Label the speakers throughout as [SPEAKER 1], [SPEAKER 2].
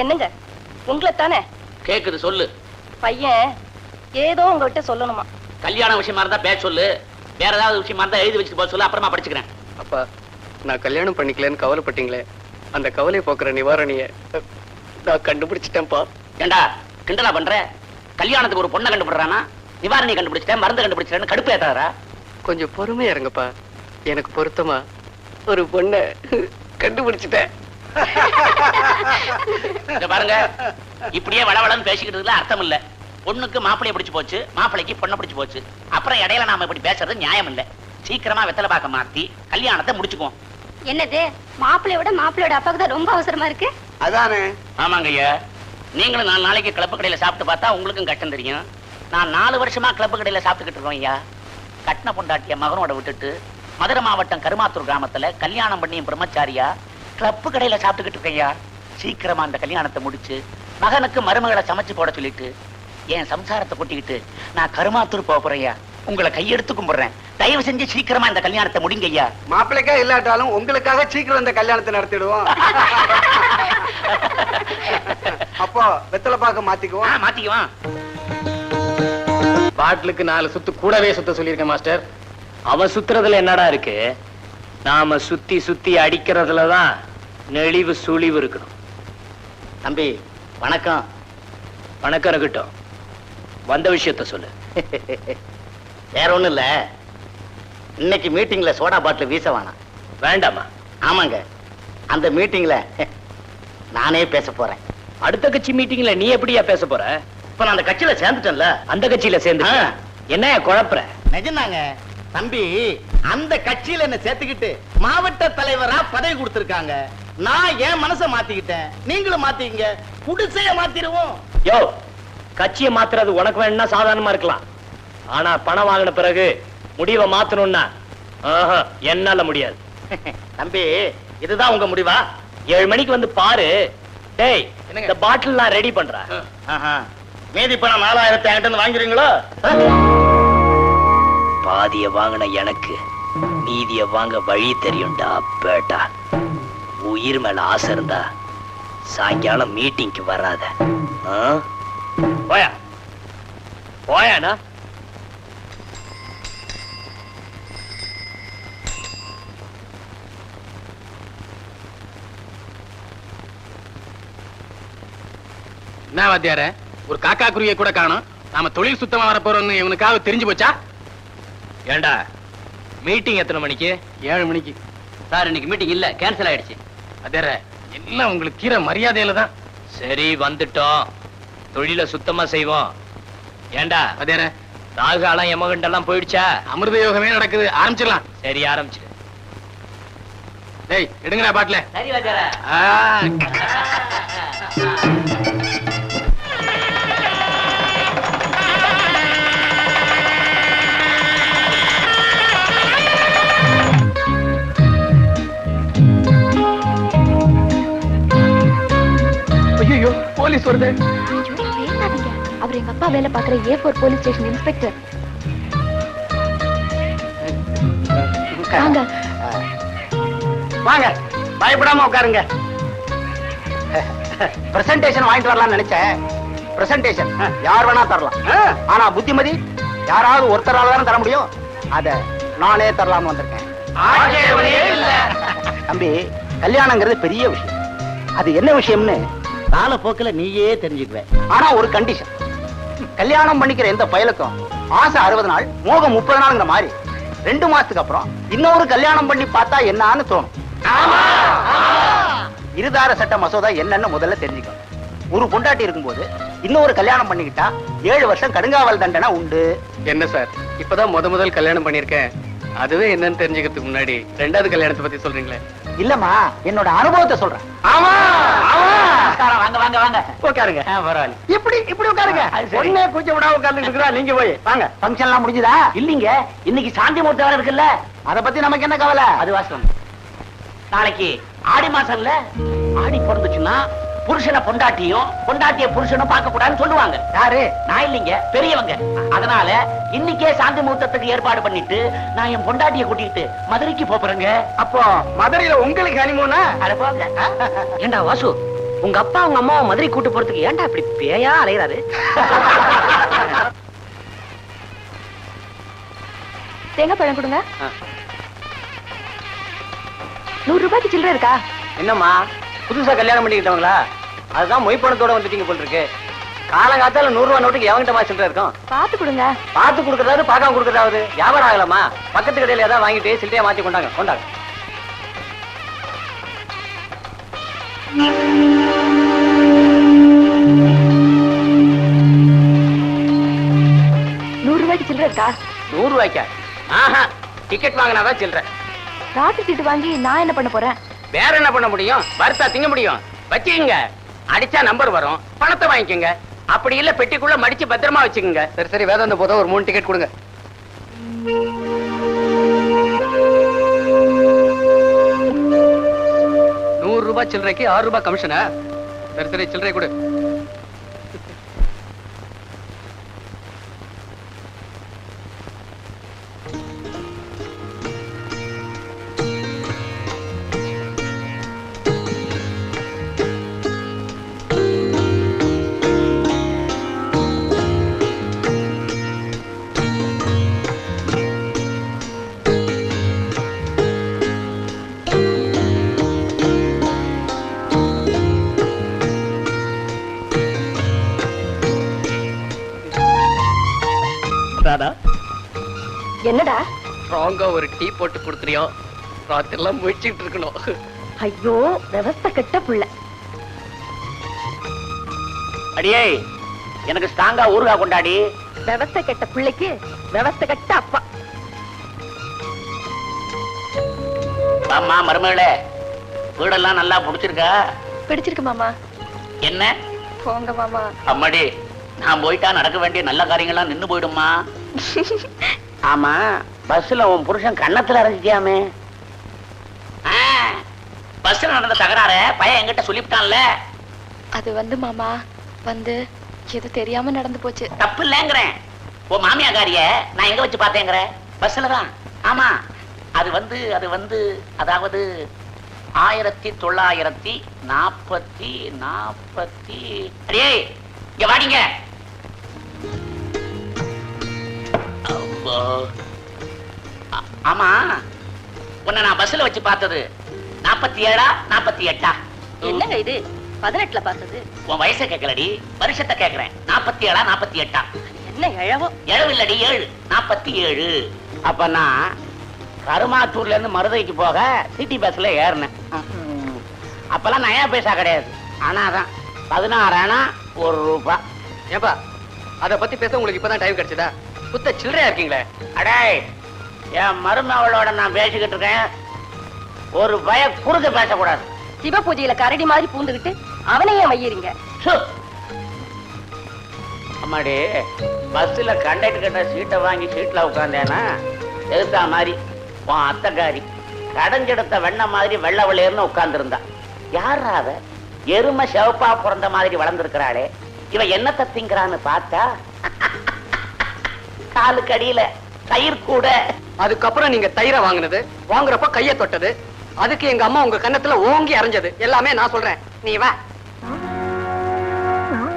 [SPEAKER 1] என்னங்க உங்களை தானே
[SPEAKER 2] கேக்குது, சொல்லு.
[SPEAKER 1] பையன் ஏதோ உங்ககிட்ட சொல்லணுமா?
[SPEAKER 2] கல்யாண விஷயமா இருந்தா பேச சொல்லு, வேற ஏதாவது விஷயமா இருந்தா எழுதி வச்சுட்டு போக சொல்லு, அப்புறமா படிச்சுக்கிறேன்.
[SPEAKER 3] அப்பா, நான் கல்யாணம் பண்ணிக்கலன்னு கவலைப்பட்டீங்களே, அந்த கவலையை போக்குற நிவாரணிய நான் கண்டுபிடிச்சிட்டேன்ப்பா.
[SPEAKER 2] ஏண்டா கிண்டலா பண்ற? கல்யாணத்துக்கு ஒரு பொண்ணை கண்டுபிடுறானா, நிவாரணி கண்டுபிடிச்சிட்டேன், மருந்து கண்டுபிடிச்சிட்டேன்னு கடுப்பு ஏத்தாரா?
[SPEAKER 3] கொஞ்சம் பொறுமையா இருங்கப்பா. எனக்கு பொருத்தமா ஒரு பொண்ணை கண்டுபிடிச்சிட்டேன்.
[SPEAKER 2] பாருங்க, இப்படியே வளவளன்னு பேசிக்கிட்டதுல அர்த்தம் இல்ல. பொண்ணுக்கு மாப்பிளைய பிடிச்சு போச்சு, மாப்பிளைக்கு பொண்ணை பிடிச்சு போச்சு. அப்புறம் இடையில நாம இப்படி பேசுறது நியாயம் இல்ல. சீக்கிரமா வெத்தலை பாக்க மாத்தி கல்யாணத்தை முடிச்சுக்குவோம்.
[SPEAKER 4] என்னது, மாப்பிள்ளையோட மாப்பிள்ளையோட அப்பாவுக்கு தான் ரொம்ப அவசரமா இருக்கு?
[SPEAKER 5] அதானே.
[SPEAKER 2] ஆமாங்க ஐயா, நீங்களும் 4 நாளைக்கு கிளப்பு கடையில சாப்பிட்டு பார்த்தா உங்களுக்கும் கஷ்டம் தெரியும். நான் 4 வருஷமா கிளப்பு கடையில சாப்பிட்டுக்கிட்டு இருக்கோம் ஐயா. கட்டின பொண்டாட்டிய மகனோட விட்டுட்டு மதுரை மாவட்டம் கருமாத்தூர் கிராமத்துல கல்யாணம் பண்ணி பிரம்மச்சாரியா கிளப்பு கடையில சாப்பிட்டுக்கிட்டு இருக்கையா. சீக்கிரமா அந்த கல்யாணத்தை முடிச்சு மகனுக்கு மருமகளை சமைச்சு போட சொல்லிட்டு என் சம்சாரத்தை கொட்டிக்கிட்டு நான் கருமாத்தூர் போறேயா. உங்களை கையெடுத்து கும்பிடுறேன், தயவு செஞ்சு சீக்கிரமா இந்த கல்யாணத்தை முடிங்க ஐயா.
[SPEAKER 5] மாப்பிள்ளைக்கா இல்லாட்டாலும் உங்களுக்காக சீக்கிரம் இந்த கல்யாணத்தை நடத்திடுவோம். அப்போ வெத்தலை பாக்க மாத்திக்குவோம்.
[SPEAKER 2] மாத்திக்குவோம்.
[SPEAKER 3] பாட்டிலுக்கு 4 சுத்து கூடவே சுத்த சொல்லியிருக்கேன் மாஸ்டர். அவன் சுத்துறதுல என்னடா இருக்கு? நாம சுத்தி சுத்தி அடிக்கிறதுலதான் நெளிவு சுழிவு இருக்கணும்.
[SPEAKER 2] தம்பி வணக்கம்.
[SPEAKER 3] வணக்கம் இருக்கட்டும், வந்த விஷயத்த சொல்லு.
[SPEAKER 2] வேற ஒண்ணும் இல்ல, இன்னைக்கு மீட்டிங்ல சோடா பாட்டில் வீச வேணாம்.
[SPEAKER 3] வேண்டாமா?
[SPEAKER 2] ஆமாங்க, அந்த மீட்டிங்ல நானே பேச போறேன்.
[SPEAKER 3] அடுத்த கட்சி மீட்டிங்ல நீ எப்படியா பேச போற?
[SPEAKER 2] இப்ப நான் அந்த கட்சியில சேர்ந்துட்டேன்ல.
[SPEAKER 3] அந்த கட்சியில சேர்ந்து என்ன குழப்பற?
[SPEAKER 6] நிஜம்தாங்க தம்பி, அந்த கட்சியில என்ன சேர்த்துக்கிட்டு மாவட்ட தலைவரா பதவி கொடுத்திருக்காங்க. நான் என் மனசை மாத்திக்கிட்டேன், நீங்களும் மாத்திக்கங்க, குடிசைய மாத்திடுவோம்.
[SPEAKER 3] யோ, கட்சியை மாத்துறது உனக்கு வேணும்னா சாதாரணமா இருக்கலாம். ஆனா பணம் வாங்கின பிறகு முடிவை மாத்தணும்னா என்னால முடியாது.
[SPEAKER 2] தம்பி, இதுதான் உங்க முடிவா?
[SPEAKER 3] 7 மணிக்கு வந்து பாரு. டேய், இந்த பாட்டில் நான் ரெடி பண்றேன்.
[SPEAKER 2] மீதி பணம் 4000 என்கிட்ட வாங்குறீங்களோ?
[SPEAKER 3] பாதிய வாங்கின எனக்கு நீதிய வாங்க வழி தெரியும்டா பேட்டா. உயிர் மேல ஆசை இருந்தா சாயங்காலம் மீட்டிங்க்கு வராத. போயா போயாண்ணா.
[SPEAKER 6] என்ன வாத்தியார, ஒரு காக்கா குருவியை கூட காணோம். நாம தொழில் சுத்தமா வரப்போறோம்னு இவனுக்காக தெரிஞ்சு போச்சா?
[SPEAKER 3] ஏண்டா, மீட்டிங் எத்தனை மணிக்கு?
[SPEAKER 6] 7 மணிக்கு.
[SPEAKER 2] சார், இன்னைக்கு மீட்டிங் இல்ல, கேன்சல் ஆயிடுச்சு.
[SPEAKER 6] அதேற, எல்லாம் உங்களுக்கு கீரை மரியாதையில தான்.
[SPEAKER 3] சரி, வந்துட்டோம், தொழில சுத்தமா செய்வோம். ஏண்டா
[SPEAKER 6] அதேற,
[SPEAKER 3] ராகுகாலம் எமகண்டெல்லாம் போயிடுச்சா?
[SPEAKER 6] அமிர்த யோகமே நடக்குது, ஆரம்பிச்சிடலாம்.
[SPEAKER 3] சரி, ஆரம்பிச்சிடு.
[SPEAKER 6] டேய், எடுங்கடா பாட்டில.
[SPEAKER 2] சரி வாத்தியாரே.
[SPEAKER 6] ஐயோ, போலீஸ் வருது.
[SPEAKER 4] அவர் எங்க அப்பா வேலை பார்க்கிற A4 போலீஸ் ஸ்டேஷன் இன்ஸ்பெக்டர். வாங்க
[SPEAKER 2] வாங்க, பயப்படாம உட்காருங்க. பிரசன்டேஷன் வாங்கிட்டு வரலாம்னு நினைச்சேன். பிரசன்டேஷன் யார் வேணா தரலாம், ஆனா புத்திமதி யாராவது ஒருத்தரால தானே தர முடியும். அத நானே தரலாம்னு வந்திருக்கேன். தம்பி, கல்யாணங்கிறது பெரிய விஷயம். அது என்ன விஷயம்னு காலப்போக்கில் நீயே தெரிஞ்சுக்குவேன். ஆனா ஒரு கண்டிஷன், கல்யாணம் பண்ணிக்கிற எந்த பயலுக்கும் ஆசை 60 நாள், மோகம் 30 நாளுங்கிற மாதிரி 2 மாசத்துக்கு அப்புறம் இன்னொரு கல்யாணம் பண்ணி பார்த்தா என்னன்னு தோணும். இருதார சட்ட மசோதா என்னன்னு முதல்ல தெரிஞ்சுக்கணும். ஒரு பொண்டாட்டி இருக்கும்போது இன்னொரு கல்யாணம் பண்ணிக்கிட்டா 7 வருஷம் கடுங்காவல் தண்டனை உண்டு.
[SPEAKER 3] என்ன சார், இப்பதான் முதல் கல்யாணம் பண்ணிருக்கேன். அதுவே என்னன்னு தெரிஞ்சுக்கிறதுக்கு முன்னாடி 2வது கல்யாணத்தை பத்தி சொல்றீங்களே?
[SPEAKER 2] இல்லம்மா, என்னோட அனுபவத்தை சொல்றேன். வாங்க வாங்க வாங்க, உட்காருங்க. பரவாயில்ல, இப்படி உட்காருங்க. ஒண்ணே கூச்ச விடாம உட்கார்ந்து இருக்கிறா. நீங்க போய் வாங்க. ஃபங்க்ஷன் எல்லாம் முடிஞ்சுதா? இல்லீங்க, இன்னைக்கு சாந்தி முகூர்த்தம் வேற இருக்குல்ல, அத பத்தி நமக்கு என்ன கவலை? அது வாசம். நாளைக்கு ஆடி மாசம்ல, ஆடி பிறந்துச்சுன்னா புருஷனை பொண்டாட்டியும் பொண்டாட்டிய புருஷனும் பார்க்க கூடாதுன்னு சொல்லுவாங்க. யாரு? நான் இல்லைங்க, பெரியவங்க. அதனால இன்னைக்கே சாந்தி முகூர்த்தத்துக்கு ஏற்பாடு பண்ணிட்டு நான் என் பொண்டாட்டிய கூட்டிட்டு மதுரைக்கு போறேங்க.
[SPEAKER 5] அப்போ மதுரையில உங்களுக்கு ஹனிமூனா?
[SPEAKER 2] அட போங்க. ஏண்டா வாசு,
[SPEAKER 3] உங்க அப்பா உங்க அம்மாவை மதுரை கூட்டு போறதுக்கு ஏன்டா இப்படி பேயா அலையறாரு?
[SPEAKER 4] தேங்காய் பழம் கொடுங்க. 100 ரூபாய்க்கு சில்லறை இருக்கா?
[SPEAKER 3] என்னம்மா புதுசா கல்யாணம் பண்ணிக்கிட்டவங்களா? அதுதான் மொய் பணத்தோட வந்துட்டீங்க போல் இருக்கு. காலங்காத்தால 100 ரூபாய் நோட்டுக்கு எவங்கிட்ட சில்லறை இருக்கும்?
[SPEAKER 4] பார்த்து கொடுங்க.
[SPEAKER 3] பார்த்து கொடுக்கறதாவது பார்க்காம கொடுக்கறதாவது வியாபாரம் ஆகலாமா? பக்கத்து கடையில ஏதாவது வாங்கிட்டு சில்லறையா மாத்தி கொண்டாங்க. கொண்டாங்க.
[SPEAKER 4] சில்லறை இருக்கா?
[SPEAKER 3] 100 ரூபாய்க்கா? ஆஹா, டிக்கெட் வாங்கினாதான் சில்லறை.
[SPEAKER 4] ராட்டு சீட்டு வாங்கி நான் என்ன பண்ண போறேன்?
[SPEAKER 3] வேற என்ன பண்ண முடியும்? வறுத்தா திங்க முடியும். வச்சுக்கங்க, அடிச்சா நம்பர் வரும், பணத்தை வாங்கிக்கோங்க. அப்படி இல்ல பெட்டிக்குள்ள மடிச்சு பத்திரமா வச்சுக்கோங்க.
[SPEAKER 5] சரி சரி, வேதாந்த போதும் ஒரு 3 டிக்கெட் கொடுங்க. ₹100 சில்லறைக்கு 6 ரூபாய் கமிஷனா? சரி சரி, சில்லறை கொடு.
[SPEAKER 1] என்னடா?
[SPEAKER 3] ஸ்ட்ராங்கா ஒரு டீ போட்டு கொடுத்துறியோ? ராத்திரிலாம் முயற்சிட்டு இருக்கணும்.
[SPEAKER 1] ஐயோ, விவஸ்த கெட்ட புள்ள.
[SPEAKER 2] அடியே, எனக்கு ஸ்ட்ராங்கா ஊறுகா கொண்டாடி.
[SPEAKER 1] விவஸ்த கெட்ட பிள்ளைக்கு விவஸ்த கெட்ட அப்பா.
[SPEAKER 2] அம்மா மருமகளே, வீடெல்லாம் நல்லா புடிச்சிருக்கா?
[SPEAKER 4] பிடிச்சிருக்கு மாமா.
[SPEAKER 2] என்ன
[SPEAKER 4] போங்க மாமா.
[SPEAKER 2] அம்மாடி, நான் போயிட்டா நடக்க வேண்டிய நல்ல காரியங்கள்லாம் நின்னு போயிடுமா? ஆமா, பஸ்ல உன் புருஷன் கன்னத்துல அரைஞ்சிட்டியாமே. பஸ்ல நடந்த தகராற பையன் என்கிட்ட சொல்லிவிட்டான்ல.
[SPEAKER 4] அது வந்து மாமா வந்து எது தெரியாம நடந்து போச்சு.
[SPEAKER 2] தப்பு இல்லங்கிறேன். உன் மாமியாக்காரிய நான் எங்க வச்சு பார்த்தேங்கிற? பஸ்ல தான். ஆமா, அது வந்து அதாவது 1940 அடே, இங்க வாடிங்க. ஆமா, உன்னை நான் பஸ்ல வச்சு பார்த்தது 47 48?
[SPEAKER 1] என்னங்க இது 18ல பார்த்தது?
[SPEAKER 2] உன் வயசை கேட்கலடி, வருஷத்தை கேட்கிறேன். 47 48?
[SPEAKER 1] என்ன இழவோ?
[SPEAKER 2] இழவு இல்லடி, 7 47. அப்ப நான் கருமாத்தூர்ல இருந்து மருதைக்கு போக சிட்டி பஸ்ல ஏறினேன். அப்பெல்லாம் நயா பைசா கிடையாது. ஆனா அதான் 16 ஆனா 1 ரூபாய்.
[SPEAKER 5] ஏப்பா, அத பத்தி பேச உங்களுக்கு இப்பதான் டைம் கிடைச்சதா? புத்த சில்லறையா இருக்கீங்களே.
[SPEAKER 2] அடே, என் மருமகளோட நான் பேசிக்கிட்டு இருக்கேன். ஒரு பய குறுக்க பேசக்கூடாது.
[SPEAKER 1] சிவ பூஜையில கரடி மாதிரி பூந்துகிட்டு அவனையே வையறீங்க.
[SPEAKER 2] அம்மாடி, பஸ்ல கண்டக்டர் கிட்ட சீட்டை வாங்கி சீட்ல உட்காந்தேனா எதிர்த்தா மாதிரி உன் அத்தைக்காரி கடைஞ்செடுத்த வெண்ண மாதிரி வெள்ளை வெள்ளையர்னு உட்கார்ந்து இருந்தா. யாரா அவ? எருமை சிவப்பா பிறந்த மாதிரி வளர்ந்துருக்கிறாளே, இவ என்னத்தை திங்கிறான்னு பார்த்தா காலுக்கு அடியில தயிர் கூட.
[SPEAKER 5] அதுக்கப்புறம் நீங்க தயிரை வாங்கினது, வாங்குறப்ப கைய தொட்டது, அதுக்கு எங்க அம்மா உங்க கன்னத்துல ஓங்கி அரைஞ்சது எல்லாமே நான் சொல்றேன். நீ வா.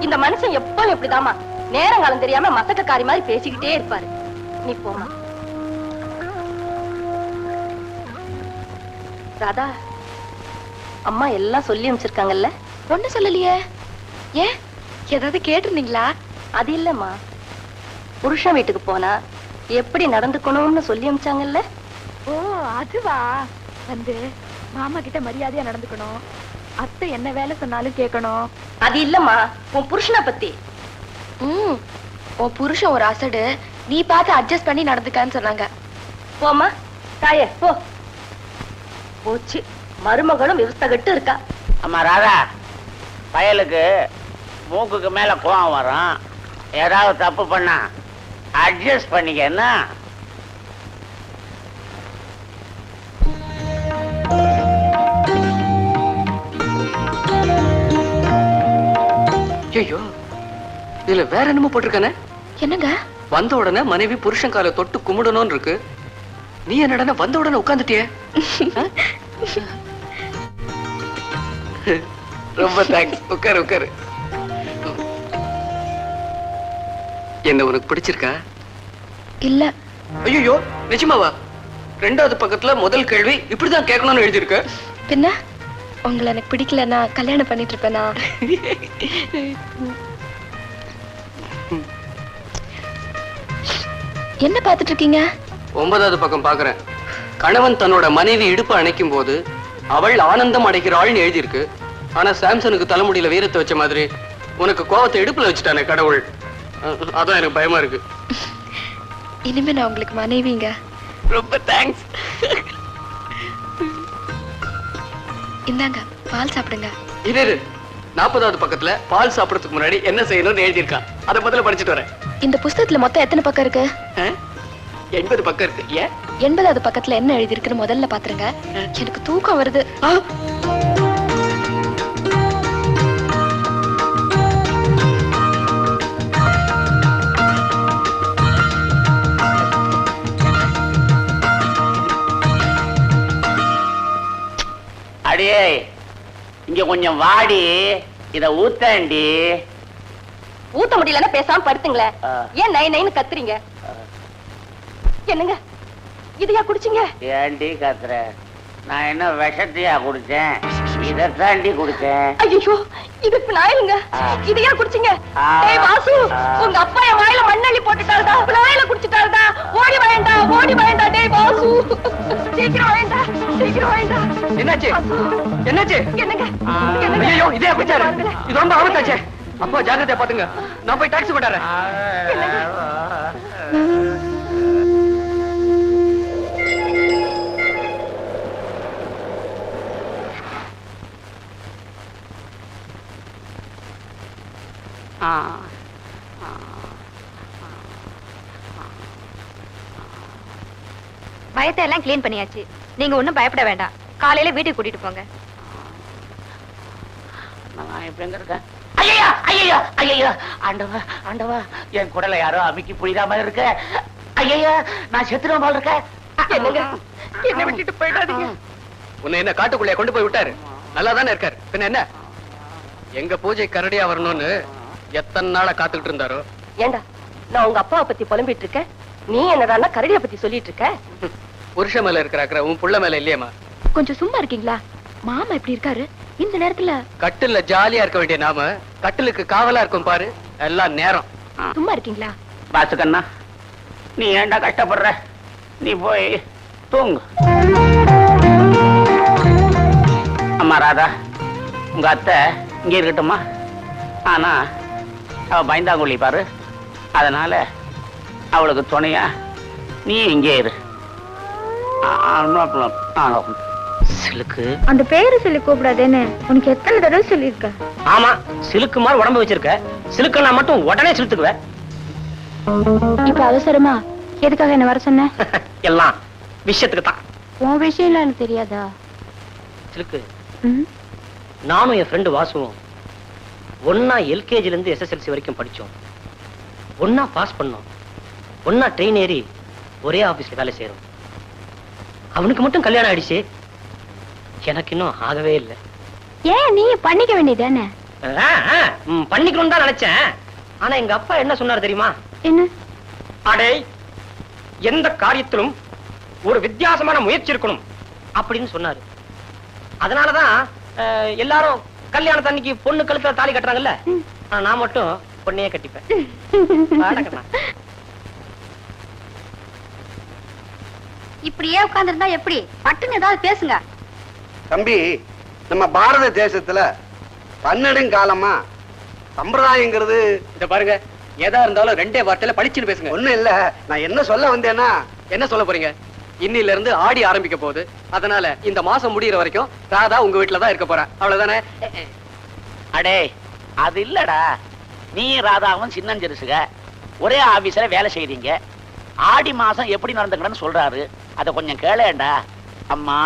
[SPEAKER 1] இந்த மனுஷன் எப்பவும் இப்படிதாமா நேரங்காலம் தெரியாம மசக்கக்காரி மாதிரி பேசிக்கிட்டே இருப்பாரு. நீ போமா. ராதா, அம்மா எல்லாம் சொல்லி அனுப்பிச்சிருக்காங்கல்ல?
[SPEAKER 4] ஒண்ணு சொல்லலையே. ஏன், ஏதாவது கேட்டிருந்தீங்களா?
[SPEAKER 1] அது இல்லம்மா, புருஷன் வீட்டுக்கு போனா எப்படி நடந்துக்கணும்னு சொல்லி அனுப்பிச்சாங்கல்ல?
[SPEAKER 4] ஓ, அதுவா? வந்து மாமா கிட்ட மரியாதையா நடந்துக்கணும், அத்தை என்ன வேலை சொன்னாலும் கேட்கணும்.
[SPEAKER 1] அது இல்லம்மா, உன் புருஷனை பத்தி.
[SPEAKER 4] உன் புருஷன் ஒரு அசடு, நீ பார்த்து அட்ஜஸ்ட் பண்ணி நடந்துக்கான்னு சொன்னாங்க.
[SPEAKER 1] போமா தாயே, போ. போச்சு, மருமகளும் விவஸ்தகட்டு இருக்கா.
[SPEAKER 2] அம்மா ராதா, பயலுக்கு மூக்குக்கு மேல கோவம் வரும். ஏதாவது தப்பு பண்ணா அட்ஜஸ்ட் பண்ணிக்க. என்ன
[SPEAKER 5] ஐயோ, இதுல வேற என்னமோ போட்டிருக்கானே.
[SPEAKER 4] என்னங்க?
[SPEAKER 5] வந்த உடனே மனைவி புருஷன் காலை தொட்டு கும்பிடணும்னு இருக்கு. நீ என்னடா வந்த உடனே உட்கார்ந்துட்டியே? ரொம்ப தேங்க்ஸ். உட்காரு உட்காரு. என்ன உனக்கு பிடிச்சிருக்கா?
[SPEAKER 4] இல்ல.
[SPEAKER 5] ஐயோ நிஜமாவா? ரெண்டாவது பக்கத்துல முதல் கேள்வி இப்படிதான் கேட்கணும்னு எழுதியிருக்க.
[SPEAKER 4] பின்ன உங்களை எனக்கு பிடிக்கலன்னா கல்யாணம் பண்ணிட்டு இருப்பேனா? என்ன பாத்துட்டு இருக்கீங்க?
[SPEAKER 5] 9வது பக்கம் பாக்குறேன். கணவன் தன்னோட மனைவி இடுப்பு அணைக்கும் போது அவள் ஆனந்தம் அடைகிறாள்னு எழுதியிருக்கு. ஆனா சாம்சனுக்கு தலைமுடியில வீரத்தை வச்ச மாதிரி உனக்கு கோவத்தை இடுப்புல வச்சுட்டானே கடவுள். அதான் எனக்கு பயமா இருக்கு.
[SPEAKER 4] இனிமே நான் உங்களுக்கு மனைவிங்க.
[SPEAKER 5] ரொம்ப தேங்க்ஸ்.
[SPEAKER 4] இந்தாங்க பால் சாப்பிடுங்க.
[SPEAKER 5] இரு 40வது பக்கத்துல பால் சாப்பிடறதுக்கு முன்னாடி என்ன செய்யணும்னு எழுதியிருக்கான். அதை முதல்ல படிச்சுட்டு வரேன்.
[SPEAKER 4] இந்த புஸ்தகத்துல மொத்தம் எத்தனை பக்கம் இருக்கு?
[SPEAKER 5] 80 பக்கம் இருக்கு. ஏன்?
[SPEAKER 4] 80வது பக்கத்துல என்ன எழுதி இருக்குன்னு முதல்ல பாத்துருங்க. எனக்கு தூக்கம் வருது.
[SPEAKER 2] அடியே இங்க கொஞ்சம் வாடி, இத ஊத்தாண்டி.
[SPEAKER 1] ஊத்த முடியலன்னா பேசாம படுத்துங்களேன். ஏன் நை நைன்னு கத்துறீங்க? என்னங்க இதையா குடிச்சீங்க?
[SPEAKER 2] ஏண்டி கத்துற? நான் என்ன விஷத்தையா குடிச்சேன்? இதத்தாண்டி குடிச்சேன்.
[SPEAKER 1] ஐயோ இதுக்கு நாயிலுங்க. இதையா குடிச்சீங்க? டேய் வாசு, உங்க அப்பா என் வாயில மண்ணள்ளி போட்டுட்டாருடா. நாயில குடிச்சிட்டாருடா. ஓடி வாயேண்டா. டேய் வாசு சீக்கிரம் வாயேண்டா.
[SPEAKER 5] என்னாச்சு? என்னாச்சு?
[SPEAKER 1] என்னங்க
[SPEAKER 5] ஐயோ இதே அப்படிச்சாரு. இது ரொம்ப ஆபத்தாச்சே. அப்பா ஜாக்கிரதையா பாத்துங்க. நான் போய் டாக்ஸி கொண்டாறேன்.
[SPEAKER 7] பயத்தை எல்லாம் கிளீன் பண்ணியாச்சு. நீங்க ஒண்ணும் பயப்பட வேண்டாம். காலையில வீட்டுக்கு கூட்டிட்டு போங்க.
[SPEAKER 2] நான் இப்ப எங்க இருக்கேன்? ஐயோ ஆண்டவா என் குடலை யாரோ அமுக்கி புரியாம இருக்க. ஐயா நான் செத்துருவேன் போல இருக்க.
[SPEAKER 1] என்னங்க என்ன விட்டுட்டு போயிடாதீங்க.
[SPEAKER 5] உன்னை என்ன காட்டுக்குள்ளே கொண்டு போய் விட்டாரு? நல்லா தானே இருக்காரு. பின்ன என்ன? எங்க பூஜை கரடியா வரணும்னு எத்தனை நாளா காத்துக்கிட்டு இருந்தாரோ.
[SPEAKER 1] ஏண்டா நான் உங்க அப்பாவை பத்தி புலம்பிட்டு இருக்கேன், நீ என்னடான்னா கரடிய பத்தி சொல்லிட்டு இருக்க?
[SPEAKER 5] புருஷ மேல இருக்கிற உன் புள்ள மேல இல்லையம்மா.
[SPEAKER 4] கொஞ்சம் சும்மா இருக்கீங்களா? மாமா எப்படி இருக்காரு இந்த நேரத்துல?
[SPEAKER 5] கட்டில்ல ஜாலியா இருக்க வேண்டிய நாம கட்டிலுக்கு காவலா இருக்கும் பாரு. எல்லாம் நேரம்.
[SPEAKER 4] சும்மா இருக்கீங்களா?
[SPEAKER 2] பாத்துக்கண்ணா, நீ ஏண்டா கஷ்டப்படுற? நீ போய் தூங்கு. அம்மா ராதா, உங்க அத்தை இங்க இருக்கட்டுமா? ஆனா அவ பயந்தாங்குழி பாரு. அதனால அவளுக்கு துணையா நீ இங்கே இரு. சிலுக்கு
[SPEAKER 7] அந்த பேரு சொல்லி கூப்பிடாதேன்னு உனக்கு எத்தனை தடவை சொல்லியிருக்க?
[SPEAKER 3] ஆமா, சிலுக்கு மாதிரி உடம்பு வச்சிருக்க. சிலுக்குன்னா மட்டும் உடனே சிலுத்துக்குவேன்.
[SPEAKER 7] இப்ப அவசரமா எதுக்காக என்ன வர சொன்ன?
[SPEAKER 3] எல்லாம் விஷயத்துக்கு தான்.
[SPEAKER 7] உன் விஷயம் எனக்கு தெரியாதா?
[SPEAKER 3] சிலுக்கு, நானும் என் ஃப்ரெண்டு வாசுவும் ஒன்னா எல்கேஜில இருந்து SSLC வரைக்கும் படிச்சோம். ஒன்னா பாஸ் பண்ணோம். ஒன்னா ட்ரெயின் ஏறி ஒரே ஆபீஸ்ல வேலை செய்யறோம். அவனுக்கு மட்டும் கல்யாணம் ஆயிடுச்சு, எனக்கு இன்னும் ஆகவே இல்லை.
[SPEAKER 7] ஏன் நீ பண்ணிக்க வேண்டியதானே?
[SPEAKER 3] பண்ணிக்கணும் தான் நினைச்சேன். ஆனா எங்க அப்பா என்ன சொன்னாரு தெரியுமா?
[SPEAKER 7] என்ன?
[SPEAKER 3] அடே, எந்த காரியத்திலும் ஒரு வித்தியாசமான முயற்சி இருக்கணும் அப்படின்னு சொன்னாரு. அதனாலதான் எல்லாரும் கல்யாணத்தன்னைக்கு பொண்ணு கழுத்துல தாலி கட்டுறாங்கல்ல, நான் மட்டும் பொண்ணையே கட்டிப்பேன்.
[SPEAKER 7] இப்படியே உட்கார்ந்திருந்தா எப்படி? பட்டுன்னு ஏதாவது பேசுங்க.
[SPEAKER 8] தம்பி, நம்ம பாரத தேசத்துல பன்னெடுங்காலமா சம்பிரதாயங்கிறது.
[SPEAKER 5] இத பாருங்க, ஏதா இருந்தாலும் ரெண்டே வார்த்தையில படிச்சுன்னு பேசுங்க.
[SPEAKER 8] ஒண்ணும் இல்ல, நான் என்ன சொல்ல வந்தேன்னா.
[SPEAKER 5] என்ன சொல்ல போறீங்க? இன்னில இருந்து ஆடி ஆரம்பிக்க போகுது. அதனால இந்த மாசம் முடியற வரைக்கும் ராதா உங்க வீட்டுல தான் இருக்க போறா. அவ்வளவுதானே?
[SPEAKER 2] அடே, அது இல்லடா. நீ ராதாவும் சின்னஞ்சிறுசுக ஒரே ஆபீஸ்ல வேலை செய்றீங்க. ஆடி மாசம் எப்படி நடந்துக்கணும்னு சொல்றாரு. அத கொஞ்சம் கேளேண்டா. அம்மா